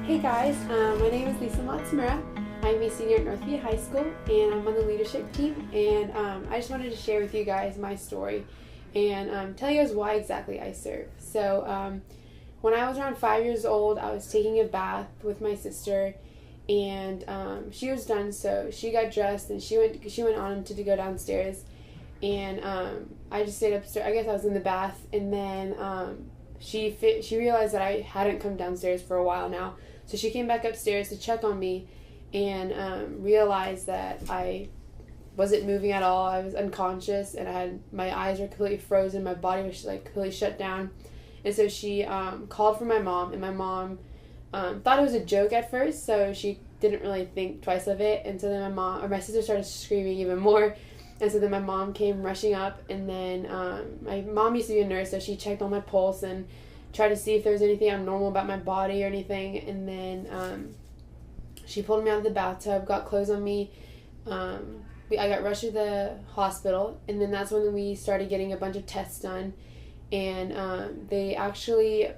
Hey guys, my name is Lisa Matsumura. I'm a senior at Northview High School and I'm on the leadership team, and I just wanted to share with you guys my story and tell you guys why exactly I serve. So when I was around 5 years old, I was taking a bath with my sister, and she was done, so she got dressed and she went on to go downstairs, and I just stayed upstairs. I guess I was in the bath, and then she realized that I hadn't come downstairs for a while now. So she came back upstairs to check on me and realized that I wasn't moving at all. I was unconscious and my eyes were completely frozen. My body was completely shut down. And so she called for my mom, and my mom thought it was a joke at first, so she didn't really think twice of it. And so then my sister started screaming even more. And so then my mom came rushing up, and then my mom used to be a nurse, so she checked on my pulse and tried to see if there was anything abnormal about my body or anything. And then she pulled me out of the bathtub, got clothes on me. I got rushed to the hospital, and then that's when we started getting a bunch of tests done. And they actually use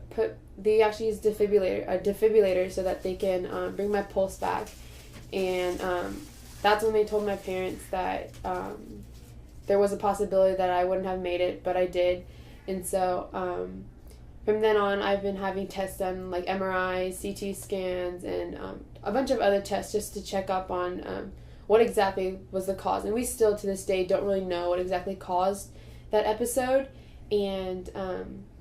a defibrillator so that they can bring my pulse back. And that's when they told my parents that there was a possibility that I wouldn't have made it, but I did. And so from then on, I've been having tests done, like MRIs, CT scans, and a bunch of other tests just to check up on what exactly was the cause. And we still, to this day, don't really know what exactly caused that episode. And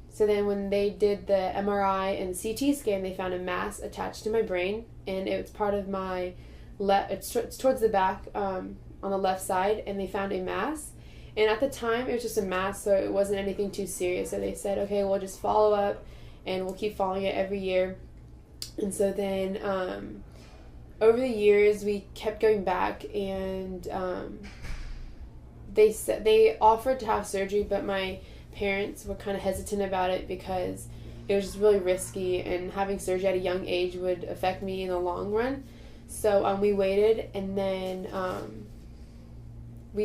so then when they did the MRI and CT scan, they found a mass attached to my brain, and it was part of my it's towards the back on the left side, and they found a mass. And at the time, it was just a mass, so it wasn't anything too serious. So they said, okay, we'll just follow up, and we'll keep following it every year. And so then over the years, we kept going back, and they offered to have surgery, but my parents were kind of hesitant about it because it was just really risky, and having surgery at a young age would affect me in the long run. So we waited, and then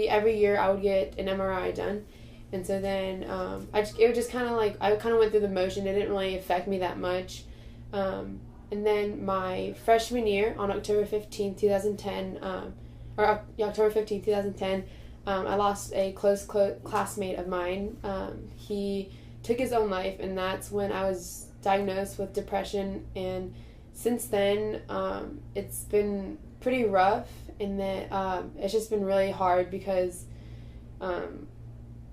every year I would get an MRI done. And so then it was just kind of like I kind of went through the motion. It didn't really affect me that much. And then my freshman year, on October 15th, 2010, October 15th, 2010, I lost a close classmate of mine. He took his own life, and that's when I was diagnosed with depression. And since then, it's been pretty rough, and that it's just been really hard because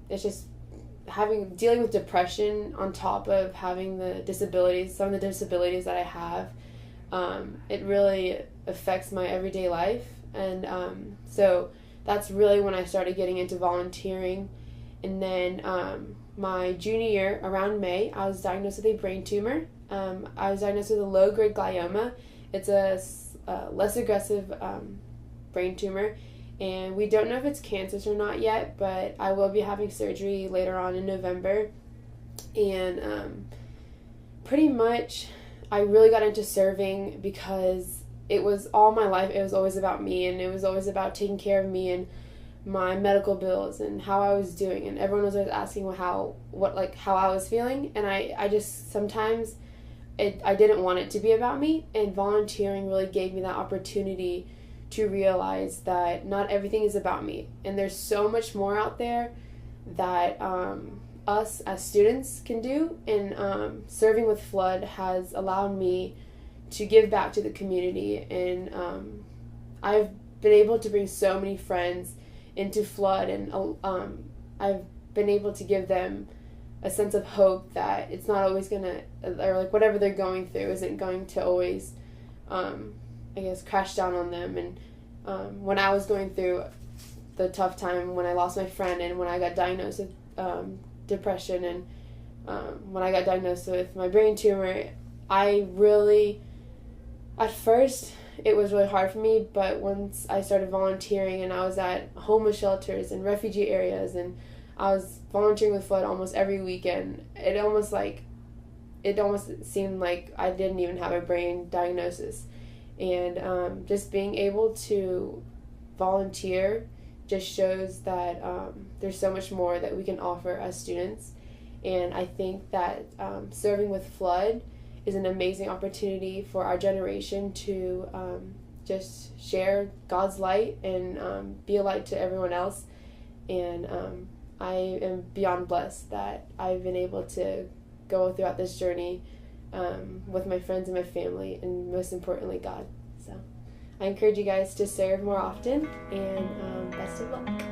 it's just dealing with depression on top of having some of the disabilities that I have. It really affects my everyday life, and so that's really when I started getting into volunteering. And then my junior year, around May, I was diagnosed with a brain tumor. I was diagnosed with a low-grade glioma. It's a less aggressive brain tumor, and we don't know if it's cancerous or not yet, but I will be having surgery later on in November. And pretty much I really got into serving because it was all my life. It was always about me, and it was always about taking care of me and my medical bills and how I was doing. And everyone was always asking how I was feeling, and I just sometimes I didn't want it to be about me, and volunteering really gave me that opportunity to realize that not everything is about me, and there's so much more out there that us as students can do. And serving with Flood has allowed me to give back to the community, and I've been able to bring so many friends into Flood, and I've been able to give them a sense of hope that it's not always gonna, or like whatever they're going through isn't going to always crash down on them. And when I was going through the tough time when I lost my friend, and when I got diagnosed with depression, and when I got diagnosed with my brain tumor, at first it was really hard for me, but once I started volunteering, and I was at homeless shelters and refugee areas, and I was volunteering with Flood almost every weekend, it almost seemed like I didn't even have a brain diagnosis. And just being able to volunteer just shows that there's so much more that we can offer as students. And I think that serving with Flood is an amazing opportunity for our generation to just share God's light and be a light to everyone else. And I am beyond blessed that I've been able to go throughout this journey with my friends and my family, and most importantly, God. So I encourage you guys to serve more often, and best of luck.